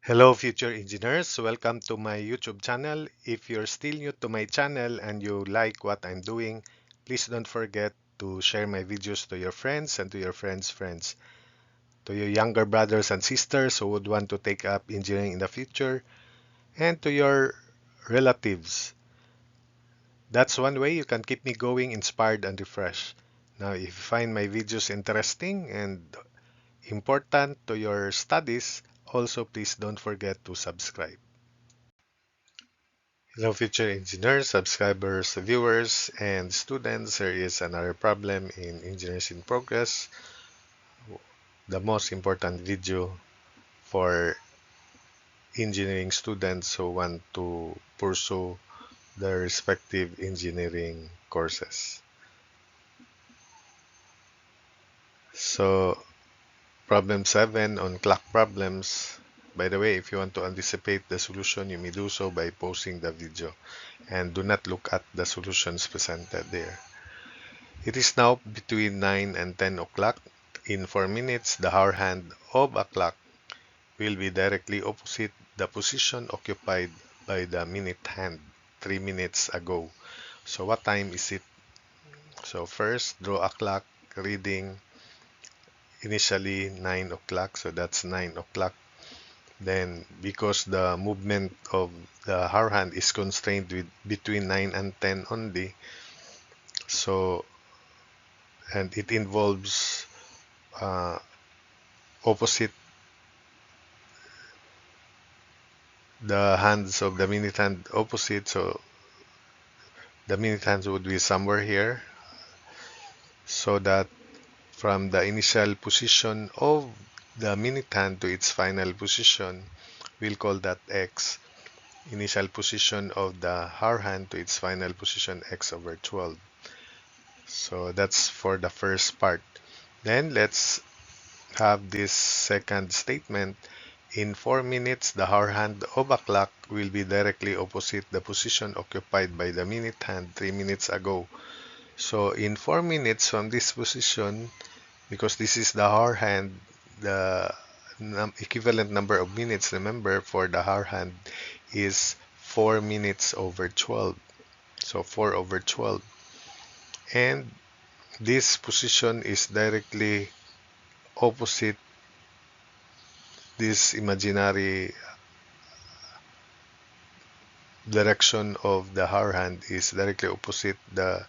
Hello, future engineers. Welcome to my YouTube channel. If you're still new to my channel and you like what I'm doing, please don't forget to share my videos to your friends and to your friends' friends, to your younger brothers and sisters who would want to take up engineering in the future, and to your relatives. That's one way you can keep me going, inspired, and refreshed. Now, if you find my videos interesting and important to your studies, also please don't forget to subscribe. Hello, future engineers, subscribers, viewers, and students. There is another problem in Engineers in Progress, the most important video for engineering students who want to pursue their respective engineering courses. So, problem 7 on clock problems. By the way, if you want to anticipate the solution, you may do so by pausing the video and do not look at the solutions presented there. It is now between 9 and 10 o'clock. In 4 minutes, the hour hand of a clock will be directly opposite the position occupied by the minute hand 3 minutes ago. So what time is it? So first, draw a clock reading initially 9 o'clock. So that's 9 o'clock. Then because the movement of the hour hand is constrained with between 9 and 10 only, so and it involves uh, opposite the hands of the minute hand opposite, so the minute hands would be somewhere here, so that from the initial position of the minute hand to its final position, we'll call that x. Initial position of the hour hand to its final position, x over 12. So that's for the first part. Then let's have this second statement. In 4 minutes, the hour hand of a clock will be directly opposite the position occupied by the minute hand 3 minutes ago. So in 4 minutes from this position, because this is the hour hand, the equivalent number of minutes, remember, for the hour hand is 4 minutes over 12. So 4 over 12. And this position is directly opposite this imaginary direction of the hour hand is directly opposite the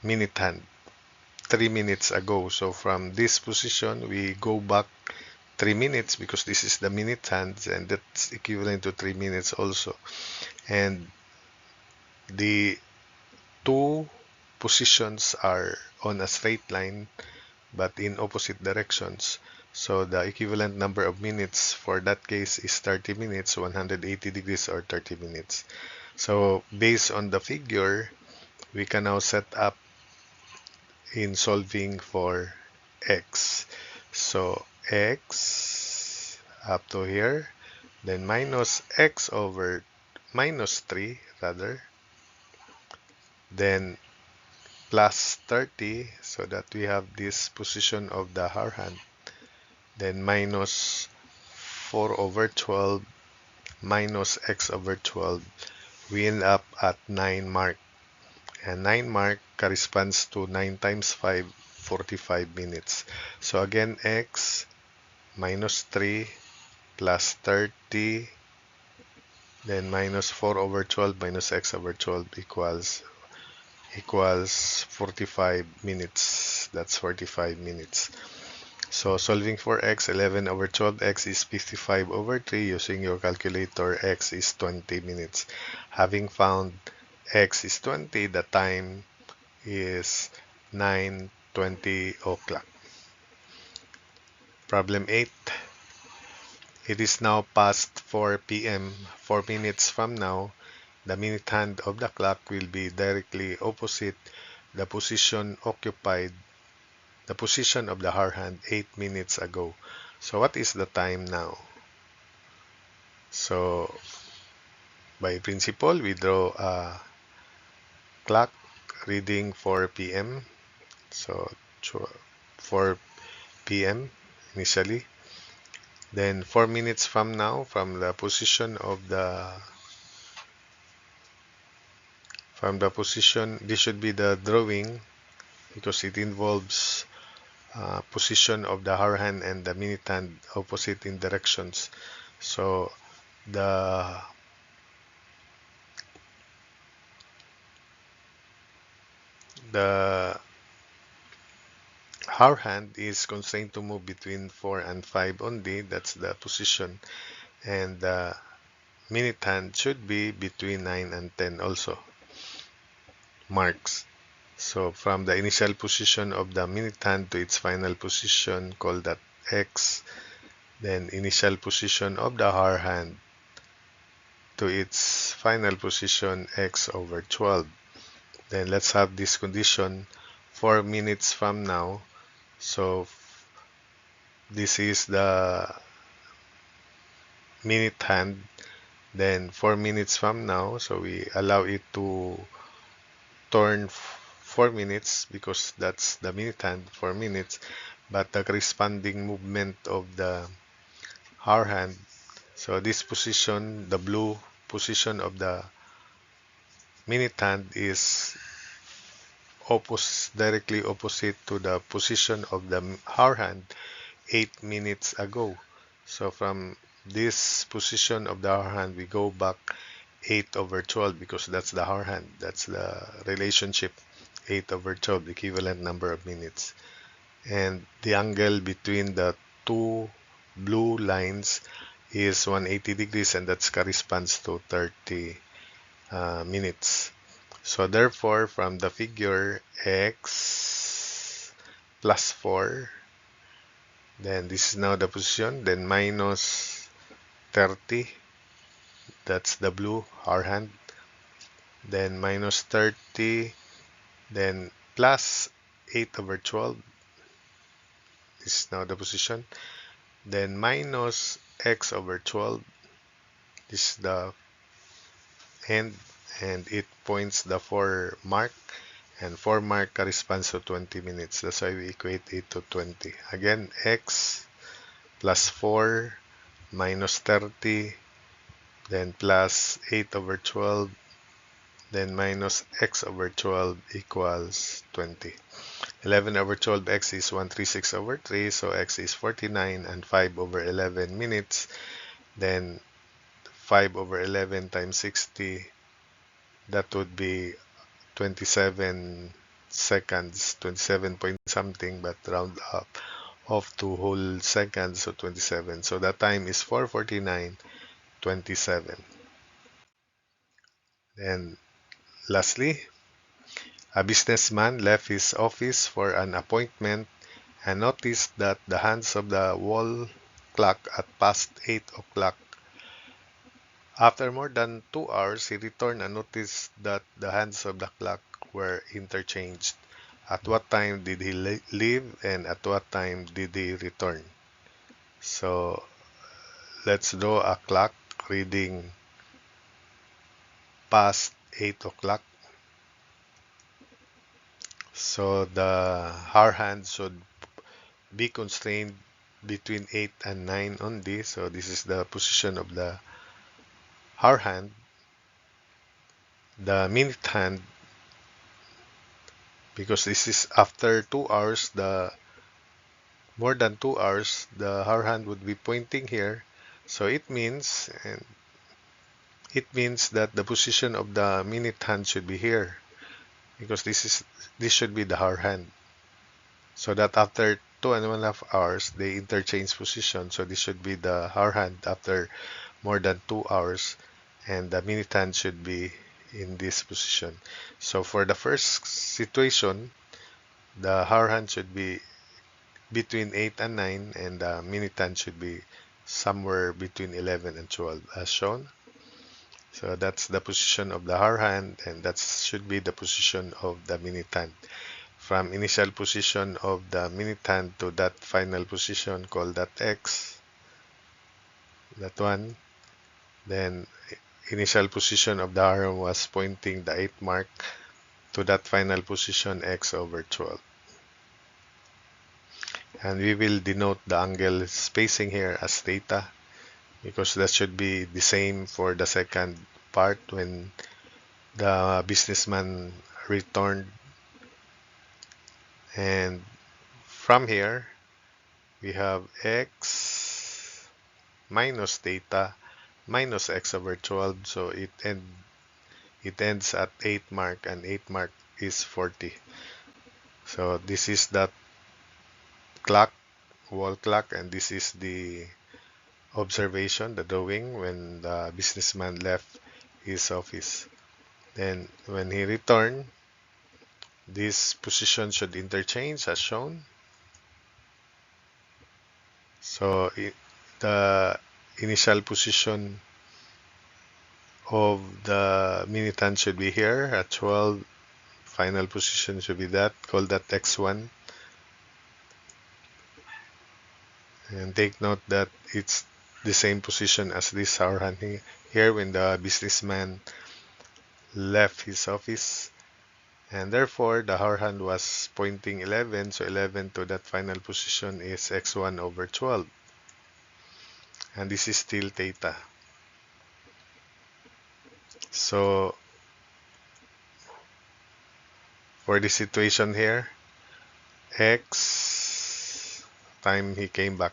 minute hand 3 minutes ago. So from this position, we go back 3 minutes because this is the minute hand and that's equivalent to 3 minutes also. And the two positions are on a straight line but in opposite directions. So the equivalent number of minutes for that case is 30 minutes, 180 degrees or 30 minutes. So based on the figure, we can now set up in solving for x. So x up to here, then minus x over minus 3 rather, then plus 30 so that we have this position of the hour hand, then minus 4 over 12 minus x over 12. We end up at 9 mark. And 9 mark corresponds to 9 times 5, 45 minutes. So again, x minus 3 plus 30, then minus 4 over 12 minus x over 12 equals 45 minutes. That's 45 minutes. So solving for x, 11 over 12, x is 55 over 3. Using your calculator, x is 20 minutes. Having found x is 20, the time is 9:20 o'clock. Problem 8. It is now past 4 p.m. 4 minutes from now, the minute hand of the clock will be directly opposite the position occupied, the position of the hour hand 8 minutes ago. So what is the time now? So by principle, we draw a clock reading 4 p.m. So 4 p.m. initially. Then 4 minutes from now, from the position of this should be the drawing because it involves position of the hour hand and the minute hand opposite in directions. So the the hour hand is constrained to move between 4 and 5 only. That's the position. And the minute hand should be between 9 and 10 also. Marks. So from the initial position of the minute hand to its final position, call that X. Then initial position of the hour hand to its final position, X over 12. Then let's have this condition 4 minutes from now. So this is the minute hand. Then 4 minutes from now, so we allow it to turn 4 minutes because that's the minute hand, 4 minutes. But the corresponding movement of the hour hand, so this position, the blue position of the minute hand is directly opposite to the position of the hour hand 8 minutes ago. So from this position of the hour hand, we go back 8 over 12 because that's the hour hand. That's the relationship, 8 over 12, the equivalent number of minutes. And the angle between the two blue lines is 180 degrees, and that corresponds to 30 minutes. So therefore, from the figure, x plus 4, then this is now the position, then minus 30, that's the blue hour hand, then minus 30, then plus 8 over 12, this is now the position, then minus x over 12, this is the end, and it points the 4 mark, and 4 mark corresponds to 20 minutes. That's why we equate it to 20. Again, x plus 4 minus 30, then plus 8 over 12, then minus x over 12 equals 20. 11 over 12x is 136 over 3, so x is 49, and 5 over 11 minutes, then 5 over 11 times 60, that would be 27 seconds, 27 point something, but round up off to whole seconds, so 27. So the time is 4:49:27. And lastly, a businessman left his office for an appointment and noticed that the hands of the wall clock at past 8 o'clock. After more than 2 hours, he returned and noticed that the hands of the clock were interchanged. At what time did he leave and at what time did he return? So let's draw a clock reading past 8 o'clock. So the hour hand should be constrained between 8 and 9 only. So this is the position of the hour hand. The minute hand, because this is after 2 hours, the more than 2 hours, the hour hand would be pointing here. So it means that the position of the minute hand should be here, because this should be the hour hand. So that after 2.5 hours, they interchange position. So this should be the hour hand after more than 2 hours, and the minute hand should be in this position. So for the first situation, the hour hand should be between 8 and 9, and the minute hand should be somewhere between 11 and 12 as shown. So that's the position of the hour hand, and that should be the position of the minute hand. From initial position of the minute hand to that final position, call that X, that one. Then initial position of the hour was pointing the 8 mark to that final position, X over 12. And we will denote the angle spacing here as theta, because that should be the same for the second part when the businessman returned. And from here we have x minus theta minus x over 12, so it ends at 8 mark, and 8 mark is 40. So this is that clock, wall clock, and this is the observation, the drawing when the businessman left his office. Then when he returned, this position should interchange as shown. So the initial position of the minute hand should be here at 12. Final position should be that. Call that x1. And take note that it's the same position as this hour hand here when the businessman left his office. And therefore, the hour hand was pointing 11. So 11 to that final position is x1 over 12. And this is still theta. So for this situation here, x time he came back.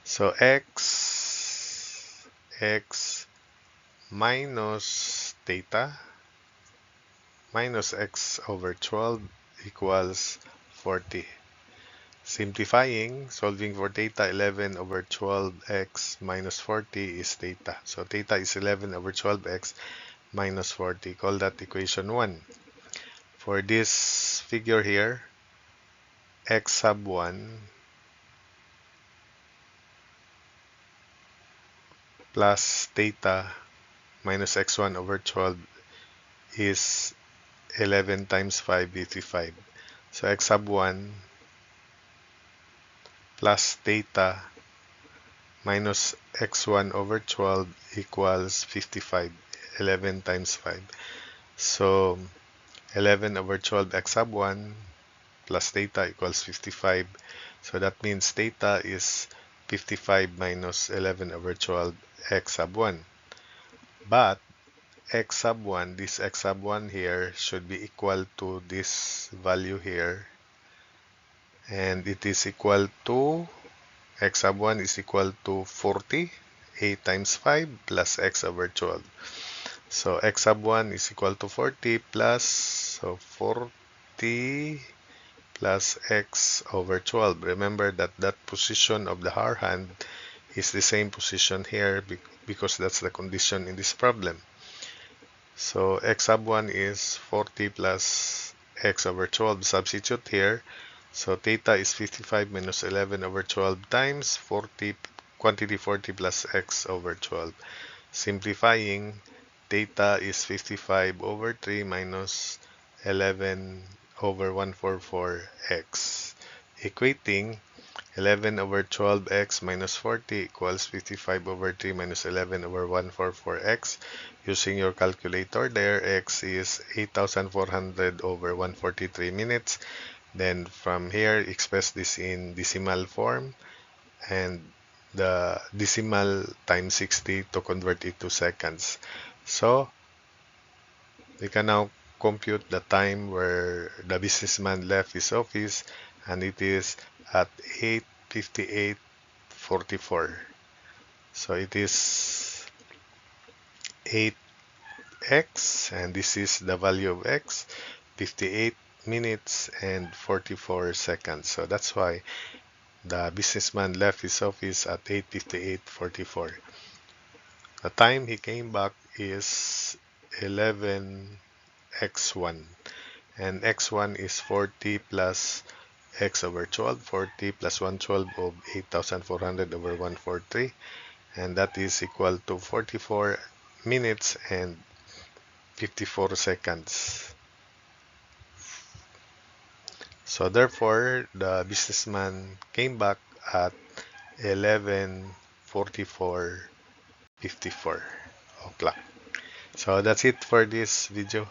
So x minus theta minus x over 12 equals 40. Simplifying, solving for theta, 11 over 12x minus 40 is theta. So theta is 11 over 12x minus 40. Call that equation 1. For this figure here, x sub 1 plus theta minus x1 over 12 is 11 times 5, 55. So x sub 1 plus theta minus x1 over 12 equals 55. 11 times 5. So 11 over 12 x sub 1 plus theta equals 55. So that means theta is 55 minus 11 over 12 x sub 1. But x sub 1, this x sub 1 here should be equal to this value here. And it is equal to, x sub 1 is equal to 40. 8 times 5 plus x over 12. So x sub 1 is equal to 40 plus, so 40 plus x over 12. Remember that that position of the hour hand is the same position here because that's the condition in this problem. So x sub 1 is 40 plus x over 12. Substitute here. So theta is 55 minus 11 over 12 times 40, quantity 40 plus x over 12. Simplifying, theta is 55 over 3 minus 11 over 144x. Equating, 11 over 12x minus 40 equals 55 over 3 minus 11 over 144x. Using your calculator there, x is 8,400 over 143 minutes. Then from here, express this in decimal form and the decimal times 60 to convert it to seconds. So we can now compute the time where the businessman left his office, and it is at 8:58:44. So it is 8x, and this is the value of x, 58 minutes and 44 seconds. So that's why the businessman left his office at 8:58:44. The time he came back is 11x1, and x1 is 40 plus x over 12. 40 plus 112 of 8,400 over 143, and that is equal to 44 minutes and 54 seconds. So therefore, the businessman came back at 11:44:54 o'clock. So that's it for this video.